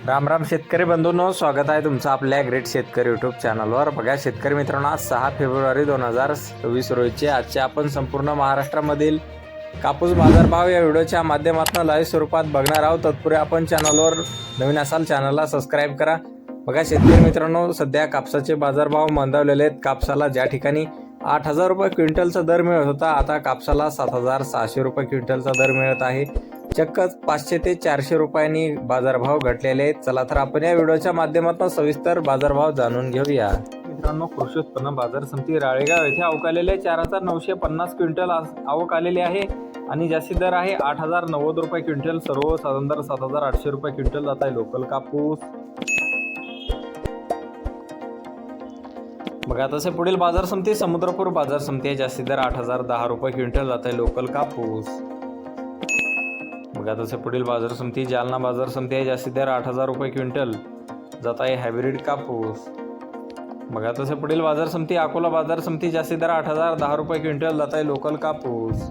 राम राम शेतकरी बंधूंनो, स्वागत आहे तुमचं आपल्या ग्रेट शेतकरी यूट्यूब चॅनलवर. बघा शेतकरी मित्रांनो, आज 6 फेब्रुवारी 2024 रोजीचे आजचे आपण संपूर्ण महाराष्ट्रामधील कापूस बाजारभाव या व्हिडिओच्या माध्यमातून लाईव्ह स्वरूपात बघणार आहोत. तत्पूर्वी आपण चॅनलवर नवीन असाल चॅनलला सबस्क्राईब करा. बघा शेतकरी मित्रांनो, सध्या कापसाचे बाजारभाव मंदावलेले आहेत. कापसाला ज्या ठिकाणी 8,000 रुपये क्विंटलचा दर मिळत होता, आता कापसाला 7,600 रुपये क्विंटलचा दर मिळत आहे. चक्क 500 ते 400 रुपयांनी बाजारभाव घटलेले आहेत. चला तर आपण या व्हिडिओच्या माध्यमातून सविस्तर बाजारभाव जाणून घेऊया. मित्रांनो, कृषी उत्पन्न बाजार समिती राळेगाव येथे अवकालेले 4,950 क्विंटल आवक आलेली आहे आणि जास्तीत दर आहे 8,090 रुपये क्विंटल. सर्वसाधारण दर 7,800 रुपये क्विंटल जात आहे लोकल कापूस. बघा तसे पुढील बाजार समिती समुद्रपूर बाजार समिती आहे. जास्तीत दर 8,010 रुपये क्विंटल जात आहे लोकल कापूस. बघा तसे पुढील बाजार समिती जालना बाजार समिती आहे. जास्तीत दर 8,000 रुपये क्विंटल जात आहे हायब्रिड कापूस. बघा तसे पुढील बाजार समिती अकोला बाजार समिती. जास्तीत दर 8,010 रुपये क्विंटल जात आहे लोकल कापूस.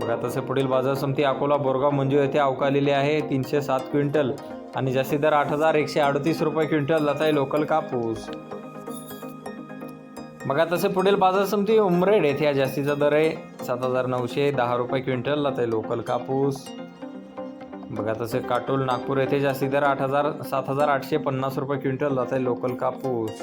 बघा तसे पुढील बाजार समिती अकोला बोरगाव मंजू येथे अवकालेली आहे 307 क्विंटल आणि जास्तीत दर 8,138 रुपये क्विंटल जात आहे लोकल कापूस. बघा तसे पुढील बाजार समिती उमरेड येथे जास्तीचा दर आहे 7,910 रुपये क्विंटल जात आहे लोकल कापूस. बघा तसे काटोल नागपूर येथे जास्ती दर 7,850 रुपये क्विंटल जात आहे लोकल कापूस.